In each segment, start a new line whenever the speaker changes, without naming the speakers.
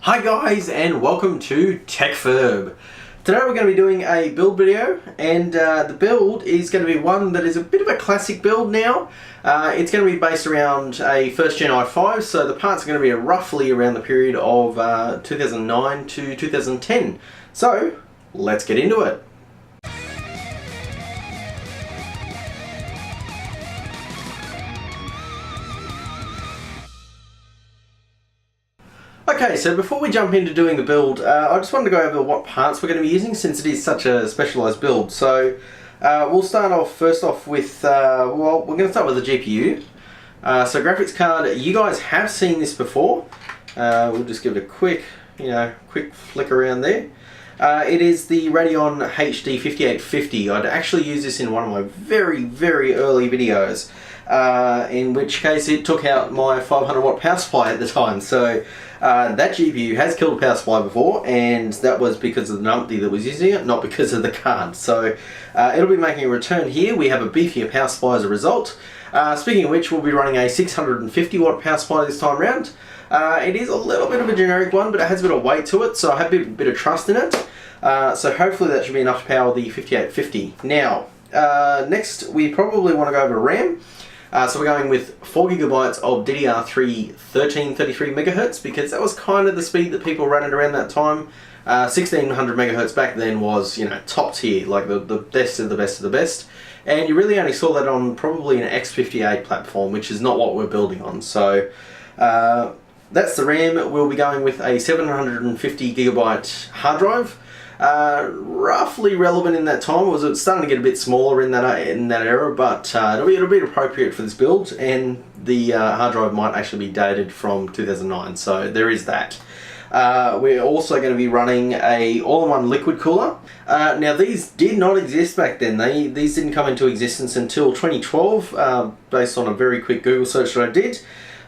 Hi guys, and welcome to TechFurb. Today we're going to be doing a build video, and the build is going to be one that is a bit of a classic build now. It's going to be based around a 1st Gen i5, so the parts are going to be roughly around the period of 2009 to 2010. So let's get into it. Okay, so before we jump into doing the build, I just wanted to go over what parts we're going to be using since it is such a specialised build. So we'll start off first off with, well, we're going to start with the GPU. So graphics card, you guys have seen this before. We'll just give it a quick flick around there. It is the Radeon HD5850. I'd actually used this in one of my very early videos, in which case it took out my 500 watt power supply at the time. So that GPU has killed a power supply before, and that was because of the numpty that was using it, not because of the card. So it'll be making a return here. We have a beefier power supply as a result. Speaking of which, we'll be running a 650 watt power supply this time around. It is a little bit of a generic one, but it has a bit of weight to it, so I have a bit of trust in it. So hopefully that should be enough to power the 5850. Now, next we probably want to go over RAM. So we're going with 4GB of DDR3 1333 MHz, because that was kind of the speed that people ran it around that time. 1600 MHz back then was, top tier, like the best of the best of the best. And you really only saw that on probably an X58 platform, which is not what we're building on. So that's the RAM. We'll be going with a 750GB hard drive. Roughly relevant in that time. Was it starting to get a bit smaller in that era, but it'll be appropriate for this build, and the hard drive might actually be dated from 2009, so there is that. We're also going to be running a all-in-one liquid cooler. Now these did not exist back then. These didn't come into existence until 2012, based on a very quick Google search that I did.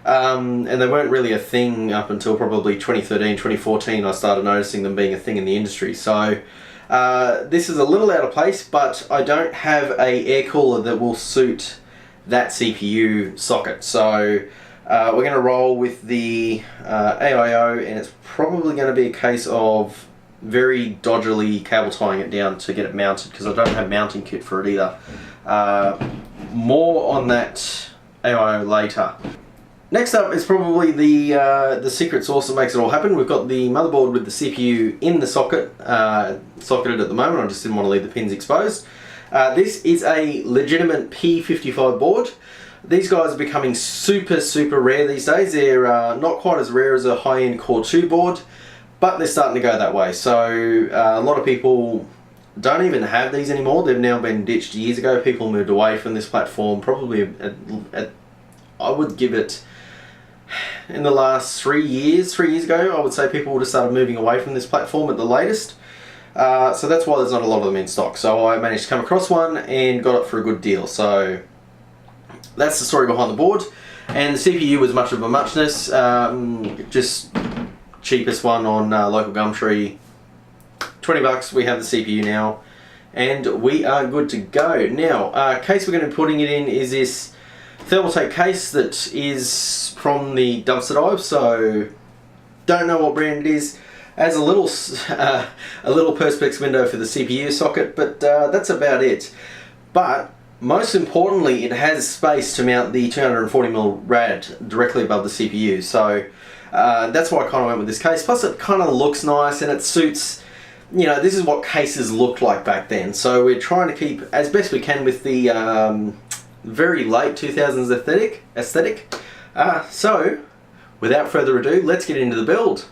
And they weren't really a thing up until probably 2013, 2014. I started noticing them being a thing in the industry. So this is a little out of place, but I don't have a air cooler that will suit that CPU socket. So we're going to roll with the AIO, and it's probably going to be a case of very dodgily cable tying it down to get it mounted, because I don't have mounting kit for it either. More on that AIO later. Next up is probably the secret sauce that makes it all happen. We've got the motherboard with the CPU in the socket, socketed at the moment. I just didn't want to leave the pins exposed. This is a legitimate P55 board. These guys are becoming super rare these days. They're not quite as rare as a high-end Core 2 board, but they're starting to go that way. So a lot of people don't even have these anymore. They've now been ditched years ago. People moved away from this platform probably I would give it, in the last 3 years ago, I would say people would have started moving away from this platform at the latest. So that's why there's not a lot of them in stock. So I managed to come across one and got it for a good deal. So that's the story behind the board. And the CPU was much of a muchness. Just cheapest one on local Gumtree. 20 bucks, we have the CPU now. And we are good to go. Now, case we're going to be putting it in is this Thermaltake case that is from the dumpster dive, so don't know what brand it is. Has a little perspex window for the CPU socket, but that's about it. But most importantly, it has space to mount the 240mm rad directly above the CPU, so that's why I kind of went with this case. Plus it kind of looks nice, and it suits, this is what cases looked like back then, so we're trying to keep as best we can with the very late 2000s aesthetic. So without further ado, let's get into the build.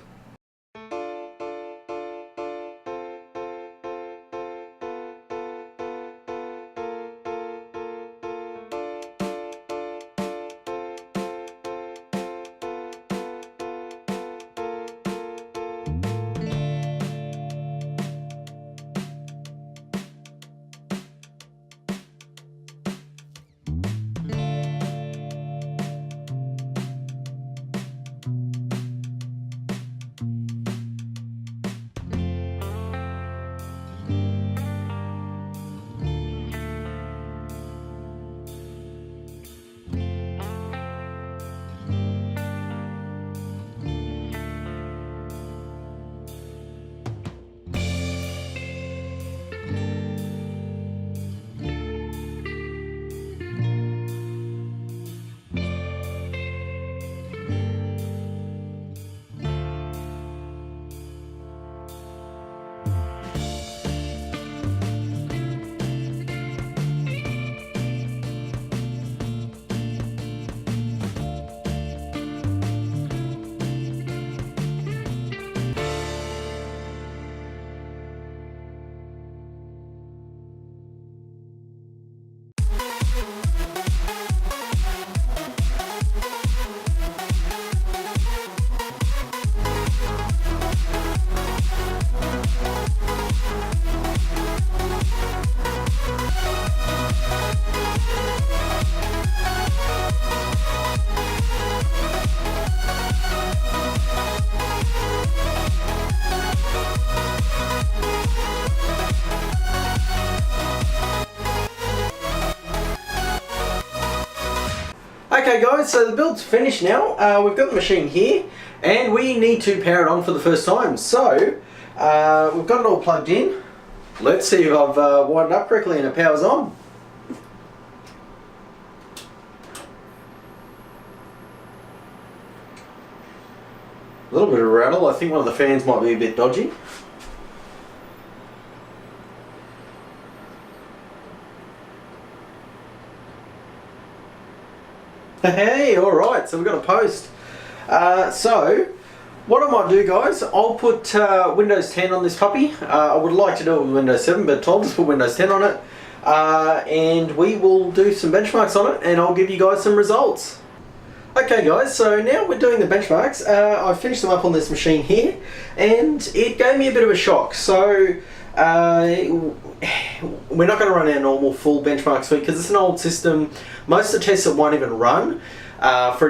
Okay guys, so the build's finished now. We've got the machine here and we need to power it on for the first time. So we've got it all plugged in. Let's see if I've wired it up correctly and it powers on. A little bit of a rattle. I think one of the fans might be a bit dodgy. Hey, alright, so we've got a post. So, what I might do guys, I'll put Windows 10 on this puppy. I would like to do it with Windows 7, but I'll just put Windows 10 on it. And we will do some benchmarks on it, and I'll give you guys some results. Okay guys, so now we're doing the benchmarks. I finished them up on this machine here, and it gave me a bit of a shock. So, we're not going to run our normal full benchmark suite because it's an old system. Most of the tests it won't even run. As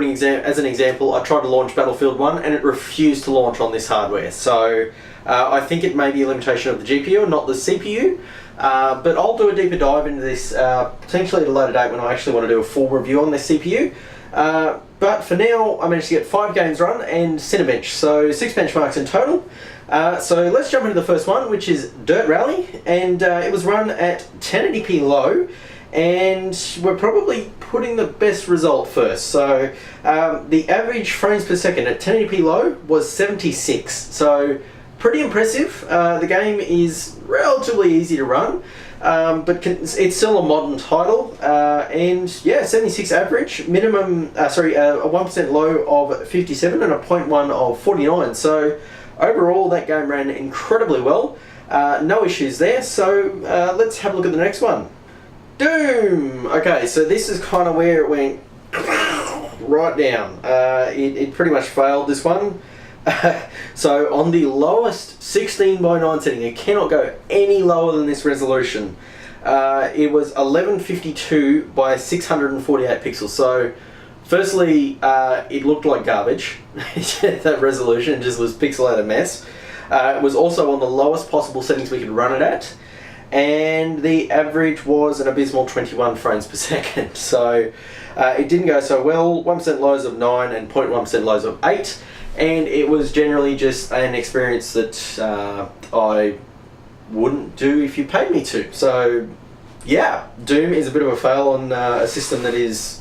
an example, I tried to launch Battlefield 1 and it refused to launch on this hardware. So I think it may be a limitation of the GPU and not the CPU. But I'll do a deeper dive into this potentially at a later date when I actually want to do a full review on this CPU. But for now, I managed to get 5 games run and Cinebench, so 6 benchmarks in total. So let's jump into the first one, which is Dirt Rally, and it was run at 1080p low, and we're probably putting the best result first. So the average frames per second at 1080p low was 76, so pretty impressive. The game is relatively easy to run. But it's still a modern title, and yeah, 76 average, minimum, a 1% low of 57 and a 0.1 of 49, so overall that game ran incredibly well, no issues there. So let's have a look at the next one. Doom! Okay, so this is kind of where it went right down. It pretty much failed this one. So on the lowest 16:9 setting, it cannot go any lower than this resolution. It was 1152 by 648 pixels. So firstly, it looked like garbage. That resolution just was pixelated mess. It was also on the lowest possible settings we could run it at, and the average was an abysmal 21 frames per second. So it didn't go so well. 1% lows of 9 and 0.1% lows of 8. And it was generally just an experience that I wouldn't do if you paid me to. So yeah, Doom is a bit of a fail on a system that is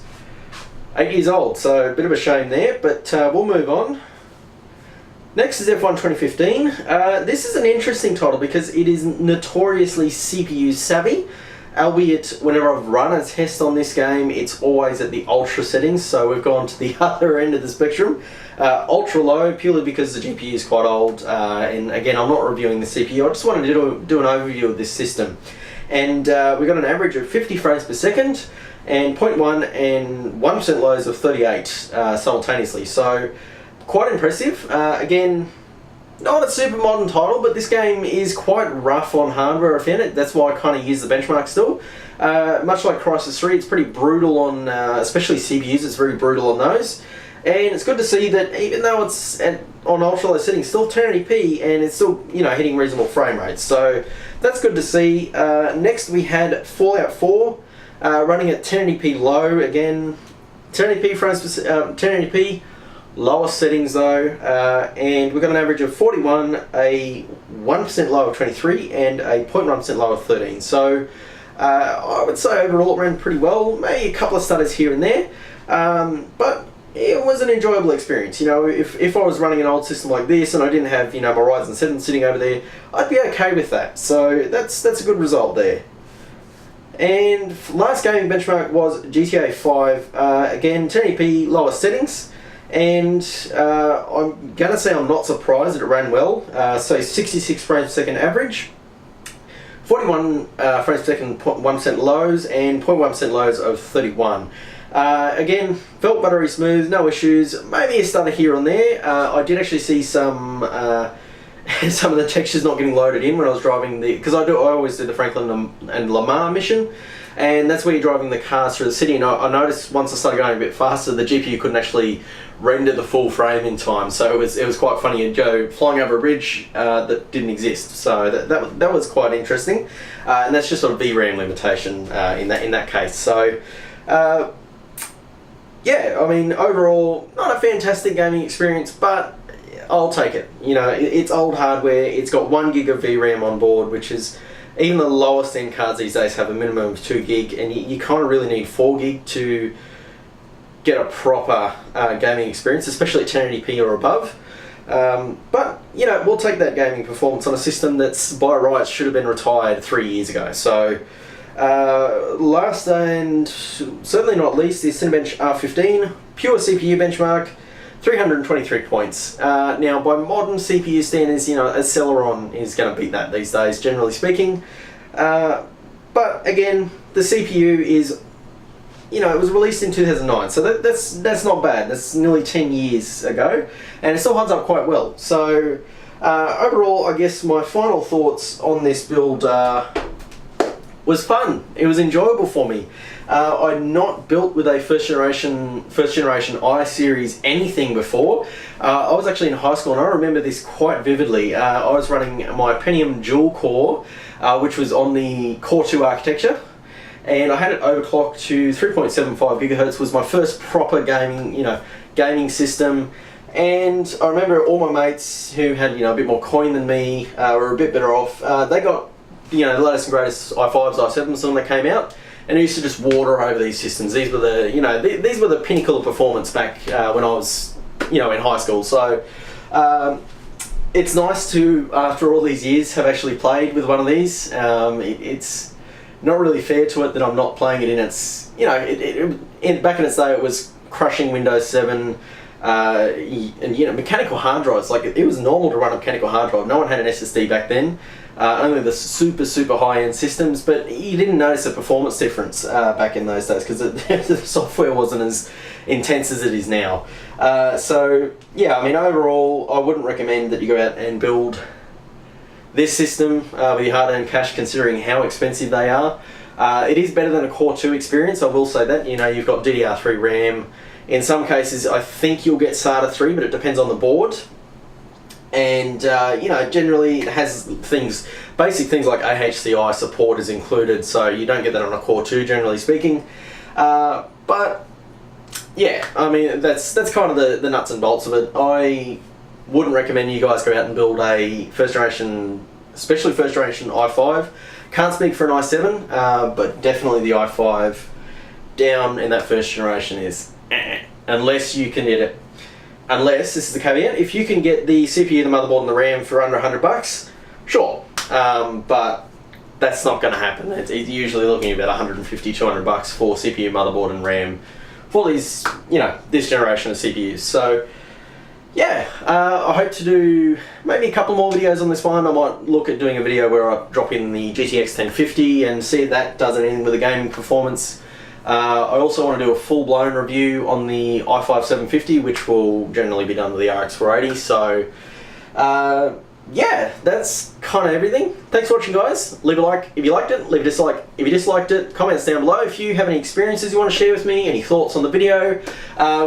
8 years old, so a bit of a shame there, but we'll move on. Next is F1 2015. This is an interesting title because it is notoriously CPU savvy, albeit whenever I've run a test on this game, it's always at the ultra settings, so we've gone to the other end of the spectrum. Ultra low, purely because the GPU is quite old, and again, I'm not reviewing the CPU, I just wanted to do an overview of this system. And we got an average of 50 frames per second, and 0.1 and 1% lows of 38 simultaneously, so quite impressive. Again, not a super modern title, but this game is quite rough on hardware, I found it. That's why I kind of use the benchmark still. Much like Crysis 3, it's pretty brutal on, especially CPUs, it's very brutal on those. And it's good to see that even though it's on ultra low settings, still 1080p, and it's still, you know, hitting reasonable frame rates. So that's good to see. Next we had Fallout 4, running at 1080p low. Again, 1080p frames per 1080p. Lowest settings though, and we got an average of 41, a 1% low of 23, and a 0.1% low of 13. So I would say overall it ran pretty well, maybe a couple of stutters here and there, but it was an enjoyable experience. You know, if I was running an old system like this and I didn't have, you know, my Ryzen 7 sitting over there, I'd be okay with that. So that's a good result there. And last gaming benchmark was GTA 5, again 1080p lowest settings. And I'm going to say I'm not surprised that it ran well. So 66 frames per second average, 41 frames per second 1% lows, and 0.1% lows of 31. Again, felt buttery smooth, no issues, maybe a stutter here and there. I did actually see some of the textures not getting loaded in when I was driving because I always do the Franklin and Lamar mission. And that's where you're driving the cars through the city, and I noticed once I started going a bit faster, the GPU couldn't actually render the full frame in time, so it was quite funny. You'd go flying over a bridge that didn't exist, so that was quite interesting, and that's just sort of VRAM limitation in that case. So yeah, I mean, overall, not a fantastic gaming experience, but I'll take it. You know, it's old hardware. It's got 1 gig of VRAM on board, which is, even the lowest end cards these days have a minimum of 2 gig, and you kind of really need 4 gig to get a proper gaming experience, especially at 1080p or above. But, you know, we'll take that gaming performance on a system that's, by rights, should have been retired 3 years ago. So, last and certainly not least, the Cinebench R15, pure CPU benchmark, 323 points. Now, by modern CPU standards, you know, a Celeron is going to beat that these days, generally speaking. But again, the CPU is, you know, it was released in 2009, so that's not bad. That's nearly 10 years ago, and it still holds up quite well. So, overall, I guess my final thoughts on this build was fun. It was enjoyable for me. I'd not built with a first generation I series anything before. I was actually in high school, and I remember this quite vividly. I was running my Pentium dual core, which was on the Core 2 architecture, and I had it overclocked to 3.75 gigahertz. Was my first proper gaming system. And I remember all my mates who had, you know, a bit more coin than me, were a bit better off. They got, you know, the latest and greatest i5s, i7s when they came out, and I used to just water over these systems. These were the, you know, these were the pinnacle of performance back when I was, you know, in high school. So it's nice to, after all these years, have actually played with one of these. It's not really fair to it that I'm not playing it in its, you know, back in its day it was crushing Windows 7. And you know, mechanical hard drives, like it was normal to run a mechanical hard drive. No one had an SSD back then, only the super high-end systems, but you didn't notice a performance difference back in those days because the software wasn't as intense as it is now. So yeah, I mean, overall I wouldn't recommend that you go out and build this system with your hard-earned cash, considering how expensive they are. It is better than a Core 2 experience, I will say that. You know, you've got DDR3 RAM. In some cases, I think you'll get SATA 3, but it depends on the board. And, you know, generally it has basic things like AHCI support is included, so you don't get that on a Core 2, generally speaking. But, yeah, I mean, that's kind of the nuts and bolts of it. I wouldn't recommend you guys go out and build a especially first generation i5. Can't speak for an i7, but definitely the i5 down in that first generation is unless you can get it. Unless, this is the caveat, if you can get the CPU, the motherboard and the RAM for under $100, sure. But that's not going to happen. It's usually looking at about $150, $200 for CPU, motherboard and RAM for these, you know, this generation of CPUs. So yeah, I hope to do maybe a couple more videos on this one. I might look at doing a video where I drop in the GTX 1050 and see if that does anything with the gaming performance. I also want to do a full-blown review on the i5 750, which will generally be done with the RX 480. So, yeah, that's kind of everything. Thanks for watching, guys. Leave a like if you liked it, leave a dislike if you disliked it. Comments down below if you have any experiences you want to share with me, any thoughts on the video.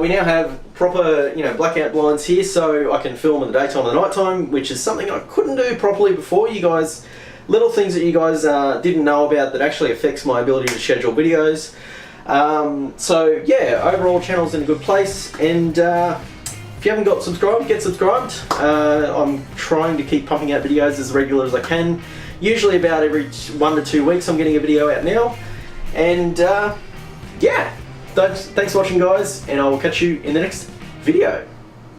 We now have proper, you know, blackout blinds here, so I can film in the daytime and the nighttime, which is something I couldn't do properly before. You guys, little things that you guys didn't know about that actually affects my ability to schedule videos. So yeah, overall channel's in a good place, and if you haven't got subscribed, get subscribed. I'm trying to keep pumping out videos as regular as I can. Usually about every 1 to 2 weeks I'm getting a video out now. And yeah, thanks for watching, guys, and I will catch you in the next video.